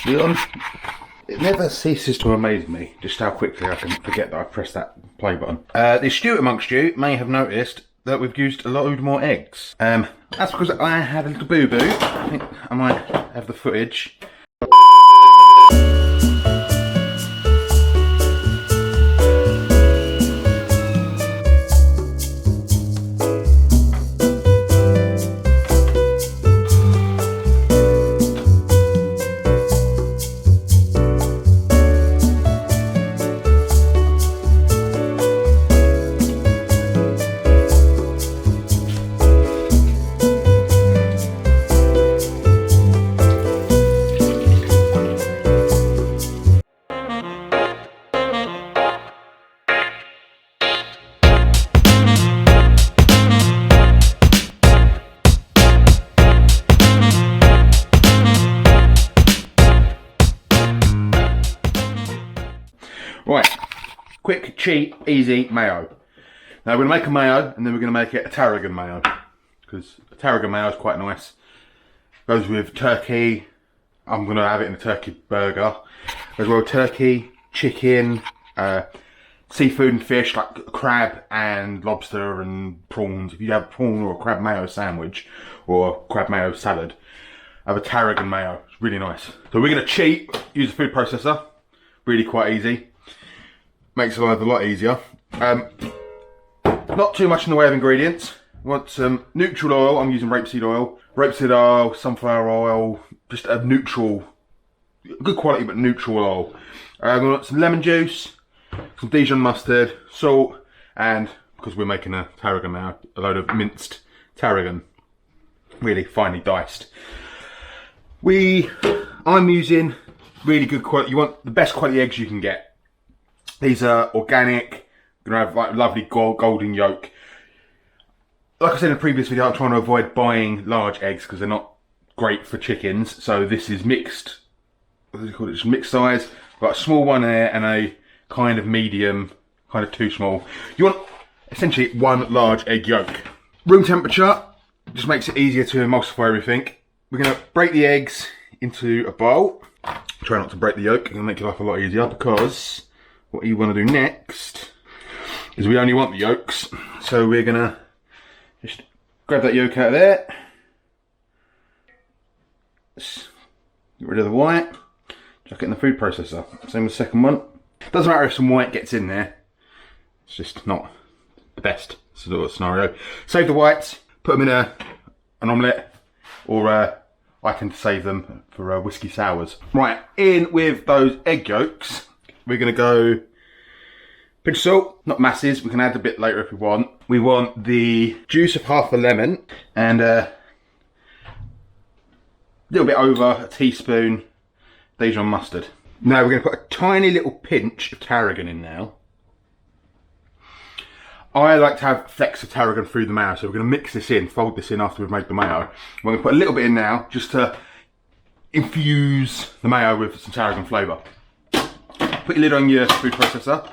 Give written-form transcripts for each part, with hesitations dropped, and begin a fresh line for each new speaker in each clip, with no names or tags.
It never ceases to amaze me just how quickly I can forget that I pressed that play button. The astute amongst you may have noticed that we've used a load more eggs. That's because I had a little boo-boo. I think I might have the footage. Right, quick, cheap, easy mayo. Now we're going to make a mayo and then we're going to make it a tarragon mayo. Because a tarragon mayo is quite nice. Goes with turkey. I'm going to have it in a turkey burger. As well, turkey, chicken, seafood and fish like crab and lobster and prawns. If you have a prawn or a crab mayo sandwich or a crab mayo salad, have a tarragon mayo. It's really nice. So we're going to cheat, use a food processor. Really quite easy. Makes life a lot easier. Not too much in the way of ingredients. Want some neutral oil. I'm using rapeseed oil. Rapeseed oil, sunflower oil, just a neutral, good quality but neutral oil. We want some lemon juice, some Dijon mustard, salt, and because we're making a tarragon now, a load of minced tarragon, really finely diced. I'm using really good quality. You want the best quality eggs you can get. These are organic. Gonna have like lovely golden yolk. Like I said in a previous video, I'm trying to avoid buying large eggs because they're not great for chickens. So this is mixed. What do they call it? Just mixed size. Got a small one there and a kind of medium, kind of too small. You want essentially one large egg yolk. Room temperature just makes it easier to emulsify everything. We're gonna break the eggs into a bowl. Try not to break the yolk, it'll make your life a lot easier because what you want to do next is we only want the yolks. So we're gonna just grab that yolk out of there. Get rid of the white. Chuck it in the food processor. Same with the second one. Doesn't matter if some white gets in there. It's just not the best sort of scenario. Save the whites, put them in an omelette, or I tend to save them for whiskey sours. Right, in with those egg yolks, we're going to go pinch of salt, not masses, we can add a bit later if we want. We want the juice of half a lemon and a little bit over a teaspoon Dijon mustard. Now we're going to put a tiny little pinch of tarragon in now. I like to have flecks of tarragon through the mayo, so we're going to mix this in, fold this in after we've made the mayo. We're going to put a little bit in now, just to infuse the mayo with some tarragon flavour. Put your lid on your food processor.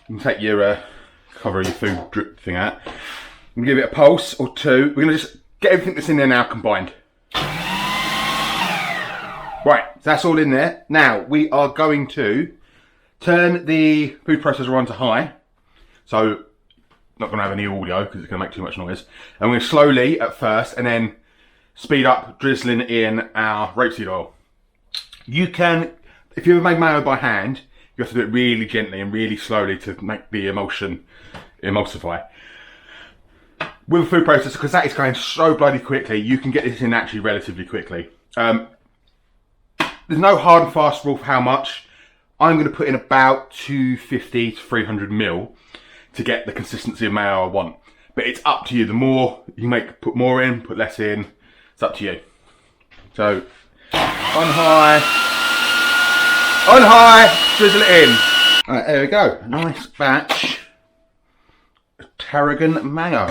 You can take your cover your food drip thing out. And give it a pulse or two. We're going to just get everything that's in there now combined. Right, so that's all in there. Now we are going to turn the food processor on to high. So not going to have any audio because it's going to make too much noise. And we're going to slowly at first and then speed up drizzling in our rapeseed oil. You can, if you've made mayo by hand, you have to do it really gently and really slowly to make the emulsion emulsify. With a food processor, because that is going so bloody quickly, you can get this in actually relatively quickly. There's no hard and fast rule for how much. I'm going to put in about 250 to 300 ml to get the consistency of mayo I want. But it's up to you. The more you make, put more in, put less in. It's up to you. So, on high, drizzle it in. Alright, there we go. A nice batch of tarragon mayo.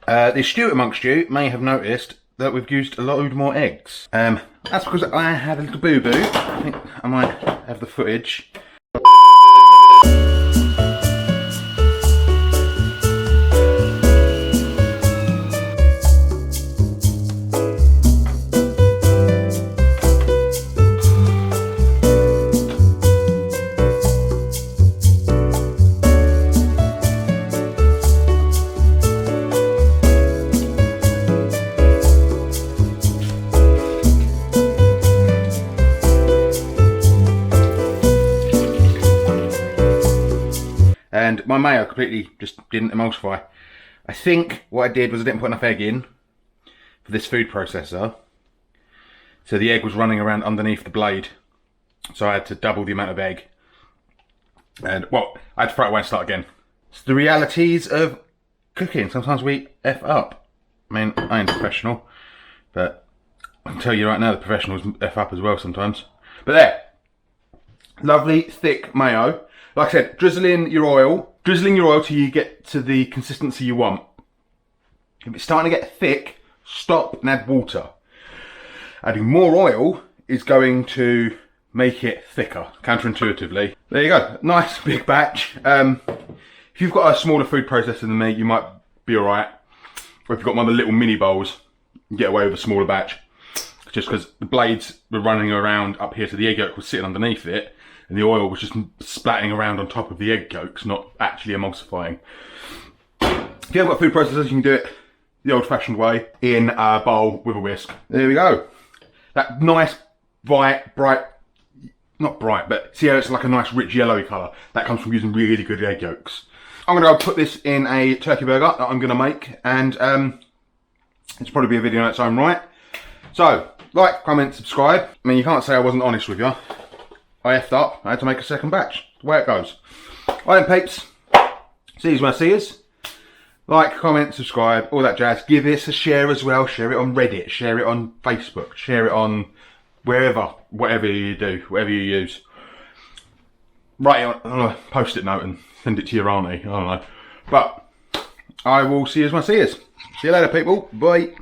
The astute amongst you may have noticed that we've used a load more eggs. That's because I had a little boo-boo. I think I might have the footage. and my mayo completely just didn't emulsify. I think what I did was I didn't put enough egg in for this food processor, so the egg was running around underneath the blade, so I had to double the amount of egg, and well, I had to throw it away and start again. It's the realities of cooking. Sometimes we F up. I mean, I ain't professional, but I can tell you right now the professionals F up as well sometimes. But there, lovely thick mayo. Like I said, drizzling your oil till you get to the consistency you want. If it's starting to get thick, stop and add water. Adding more oil is going to make it thicker, counterintuitively. There you go, nice big batch. If you've got a smaller food processor than me, you might be alright. Or if you've got one of the little mini bowls, you get away with a smaller batch. Just because the blades were running around up here, so the egg yolk was sitting underneath it, and the oil was just splatting around on top of the egg yolks, not actually emulsifying. If you haven't got food processors, you can do it the old-fashioned way, in a bowl with a whisk. There we go. That nice, bright, not bright, but see how it's like a nice rich yellowy colour? That comes from using really good egg yolks. I'm going to go put this in a turkey burger that I'm going to make, and it's probably be a video on its own right. So, like, comment, subscribe. I mean, you can't say I wasn't honest with you. I effed up. I had to make a second batch. The way it goes. Alright then, peeps. See you when I see yous. Like, comment, subscribe, all that jazz. Give this a share as well. Share it on Reddit. Share it on Facebook. Share it on wherever. Whatever you do. Whatever you use. Write it on a post-it note and send it to your auntie. I don't know. But I will see you when I see yous. See you later, people. Bye.